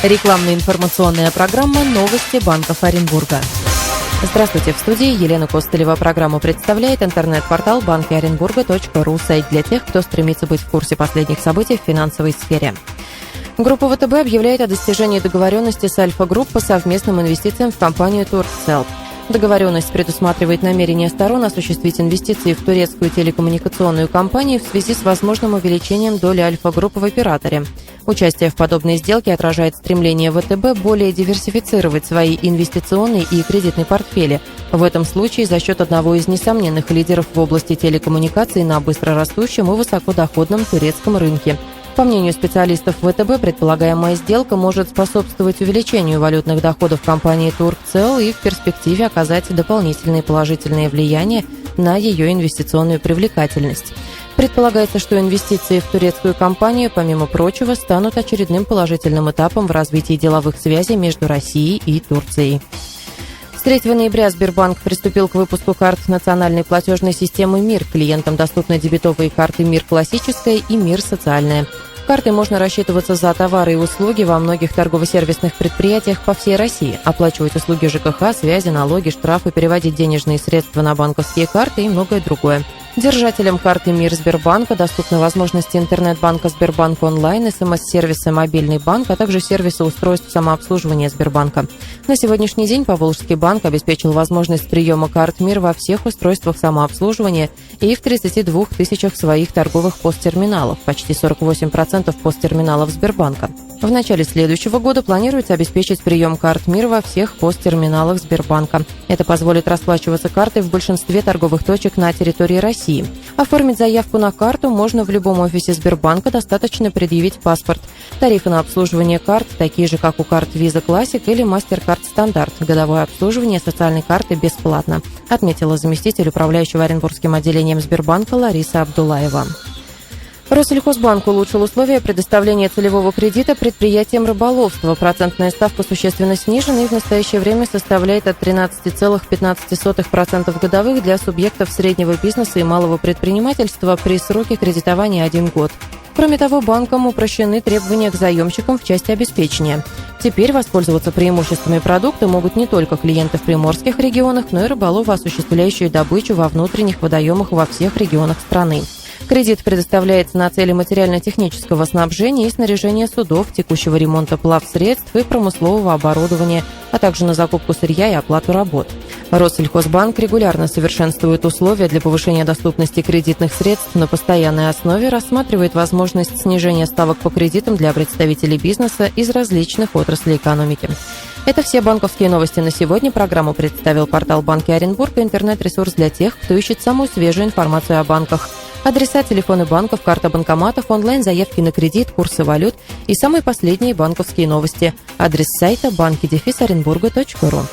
Рекламно-информационная программа «Новости банков Оренбурга». Здравствуйте, в студии Елена Костылева. Программу представляет интернет-портал банкиоренбурга.ру, сайт для тех, кто стремится быть в курсе последних событий в финансовой сфере. Группа ВТБ объявляет о достижении договоренности с Альфа-Групп по совместным инвестициям в компанию Туркцел. Договоренность предусматривает намерение сторон осуществить инвестиции в турецкую телекоммуникационную компанию в связи с возможным увеличением доли Альфа-Групп в операторе. Участие в подобной сделке отражает стремление ВТБ более диверсифицировать свои инвестиционные и кредитные портфели. В этом случае за счет одного из несомненных лидеров в области телекоммуникаций на быстрорастущем и высокодоходном турецком рынке. По мнению специалистов ВТБ, предполагаемая сделка может способствовать увеличению валютных доходов компании Туркцел и в перспективе оказать дополнительные положительные влияния на ее инвестиционную привлекательность. Предполагается, что инвестиции в турецкую компанию, помимо прочего, станут очередным положительным этапом в развитии деловых связей между Россией и Турцией. С 3 ноября Сбербанк приступил к выпуску карт национальной платежной системы МИР. Клиентам доступны дебетовые карты МИР классическая и МИР социальная. Картой можно рассчитываться за товары и услуги во многих торгово-сервисных предприятиях по всей России, оплачивать услуги ЖКХ, связи, налоги, штрафы, переводить денежные средства на банковские карты и многое другое. Держателям карты МИР Сбербанка доступны возможности интернет-банка Сбербанк онлайн, СМС-сервиса «Мобильный банк», а также сервисы устройств самообслуживания Сбербанка. На сегодняшний день Поволжский банк обеспечил возможность приема карт МИР во всех устройствах самообслуживания и в 32 тысячах своих торговых посттерминалов, почти 48% посттерминалов Сбербанка. В начале следующего года планируется обеспечить прием карт МИР во всех посттерминалах Сбербанка. Это позволит расплачиваться картой в большинстве торговых точек на территории России. Оформить заявку на карту можно в любом офисе Сбербанка, достаточно предъявить паспорт. Тарифы на обслуживание карт такие же, как у карт Visa Classic или MasterCard Стандарт. Годовое обслуживание социальной карты бесплатно, отметила заместитель управляющего Оренбургским отделением Сбербанка Лариса Абдулаева. Россельхозбанк улучшил условия предоставления целевого кредита предприятиям рыболовства. Процентная ставка существенно снижена и в настоящее время составляет от 13,15% годовых для субъектов среднего бизнеса и малого предпринимательства при сроке кредитования 1 год. Кроме того, банкам упрощены требования к заемщикам в части обеспечения. Теперь воспользоваться преимуществами продукта могут не только клиенты в приморских регионах, но и рыболовы, осуществляющие добычу во внутренних водоемах во всех регионах страны. Кредит предоставляется на цели материально-технического снабжения и снаряжения судов, текущего ремонта плавсредств и промыслового оборудования, а также на закупку сырья и оплату работ. Россельхозбанк регулярно совершенствует условия для повышения доступности кредитных средств на постоянной основе, рассматривает возможность снижения ставок по кредитам для представителей бизнеса из различных отраслей экономики. Это все банковские новости на сегодня. Программу представил портал Банки Оренбурга, интернет-ресурс для тех, кто ищет самую свежую информацию о банках. Адреса, телефоны банков, карта банкоматов, онлайн-заявки на кредит, курсы валют и самые последние банковские новости. Адрес сайта banki-orenburga.ru.